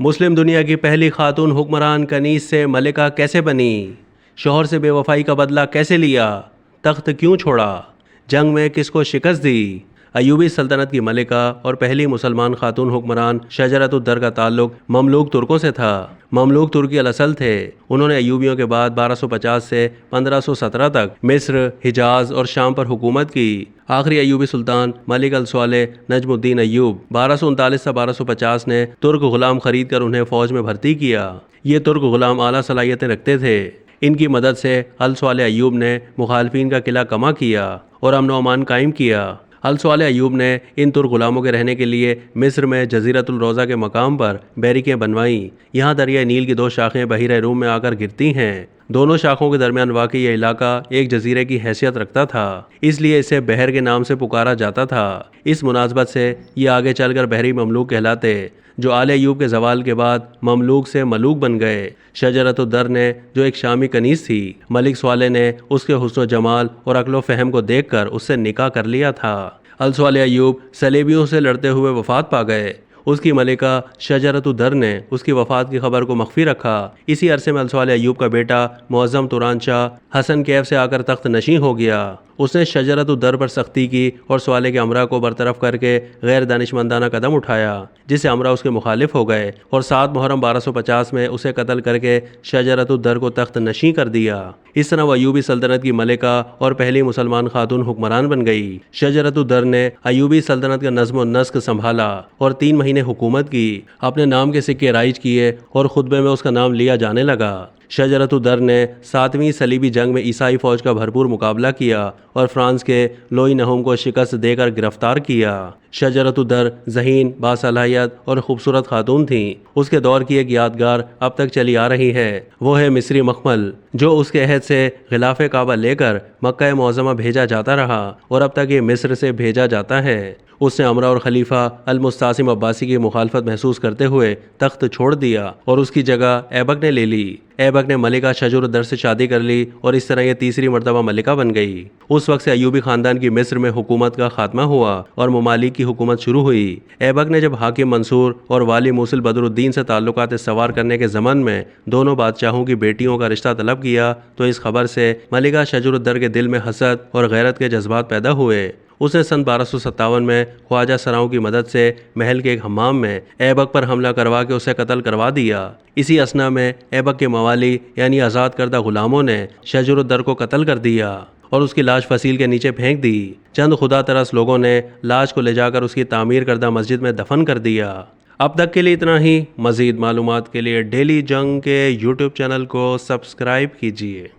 मुस्लिम दुनिया की पहली खातून हुक्मरान कनीज से मलिका कैसे बनी? शोहर से बेवफाई का बदला कैसे लिया? तख्त क्यों छोड़ा? जंग में किसको शिकस्त दी? अयूबी सल्तनत की मलिका और पहली मुसलमान खातून हुक्मरान शजरतुद्दर का ताल्लुक ममलूक तुर्कों से था। ममलूक तुर्की अल-असल थे। उन्होंने अयूबियों के बाद 1250 से 1517 तक मिस्र, हिजाज और शाम पर हुकूमत की। आखिरी अयूबी सुल्तान मलिक अल-स्वालेह नजमुद्दीन अयूब 1239 से 1250 ने तुर्क गुलाम खरीद कर उन्हें फौज में भर्ती किया। ये तुर्क गुलाम आला सलाहियतें रखते थे। इनकी मदद से अल-स्वालेह अयूब ने मुखालफिन का किला कमा किया और अमन व अमान कायम किया। अल-स्वालेह अयूब ने इन तुर्क गुलामों के रहने के लिए मिस्र में जजीरतुल रोज़ा के मकाम पर बैरिकें बनवाईं। यहाँ दरिया नील की दो शाखें बहीर रूम में आकर गिरती हैं। दोनों शाखों के दरमियान वाक़ई यह इलाका एक जजीरे की हैसियत रखता था, इसलिए इसे बहर के नाम से पुकारा जाता था। इस मुनासबत से ये आगे चलकर बहरी ममलूक कहलाते, जो आले अयूब के जवाल के बाद ममलूक से मलूक बन गए। शजरतुद्दर ने, जो एक शामी कनीज़ थी, मलिक स्वालेह ने उसके हुस्न जमाल और अक्ल फ़हम को देखकर उससे निकाह कर लिया था। अल-स्वालेह अयूब सलेबियों से लड़ते हुए वफ़ात पा गए। उसकी मलिका शजरतुद्दर ने उसकी वफ़ात की खबर को मख्फी रखा। इसी अरसे में अल-स्वालेह अयूब का बेटा मुअज़्ज़म तुरान शाह हसन कैफ से आकर तख्त नशीं हो गया। उसने शजरतुद्दर पर सख्ती की और स्वालेह के अमरा को बरतरफ करके गैर दानिशमंदाना कदम उठाया, जिससे अमरा उसके मुखालिफ हो गए और 7 मुहर्रम 1250 में उसे कत्ल करके शजरतुद्दर को तख्त नशीं कर दिया। इस तरह वह अयूबी सल्तनत की मलिका और पहली मुसलमान खातून हुक्मरान बन गई। शजरतुद्दर ने अयूबी सल्तनत का नज़्म व नस्क संभाला और 3 महीने हुकूमत की। अपने नाम के सिक्के राइज किए और खुतबे में उसका नाम लिया जाने लगा। शजरतुद्दर ने 7वीं सलीबी जंग में ईसाई फ़ौज का भरपूर मुकाबला किया और फ्रांस के लोई नहुम को शिकस्त देकर गिरफ्तार किया। शजरतुद्दर ज़हीन, बासलाहियत और ख़ूबसूरत खातून थीं। उसके दौर की एक यादगार अब तक चली आ रही है, वो है मिस्री मखमल, जो उसके अहद से ग़िलाफ़े काबा लेकर मक्का मुअज़्ज़मा भेजा जाता रहा और अब तक ये मिस्र से भेजा जाता है। उसने अमरा और खलीफा अल-मुस्तासिम अब्बासी की मुखालफत महसूस करते हुए तख्त छोड़ दिया और उसकी जगह ऐबक ने ले ली। ऐबक ने मलिका शजरतुद्दर से शादी कर ली और इस तरह यह तीसरी मरतबा मलिका बन गई। उस वक्त से अयूबी ख़ानदान की मिस्र में हुकूमत का खात्मा हुआ और ममालिक की हुकूमत शुरू हुई। ऐबक ने जब हाकिम मंसूर और वाली मूसिल बदरुद्दीन से ताल्लुकात सवार करने के ज़मन में दोनों बादशाहों की बेटियों का रिश्ता तलब किया, तो इस खबर से मलिका शजरतुद्दर के दिल में हसद और गैरत के जज्बात पैदा हुए। उसने सन 1257 में ख्वाजा सराओं की मदद से महल के एक हम्माम में ऐबक पर हमला करवा के उसे कत्ल करवा दिया। इसी असना में ऐबक के मवाली यानी आज़ाद करदा गुलामों ने शजरतुद्दर को कत्ल कर दिया और उसकी लाश फसील के नीचे फेंक दी। चंद खुदा तरस लोगों ने लाश को ले जाकर उसकी तामीर करदा मस्जिद में दफन कर दिया। अब तक के लिए इतना ही। मज़ीद मालूमात के लिए डेली जंग के यूट्यूब चैनल को सब्सक्राइब कीजिए।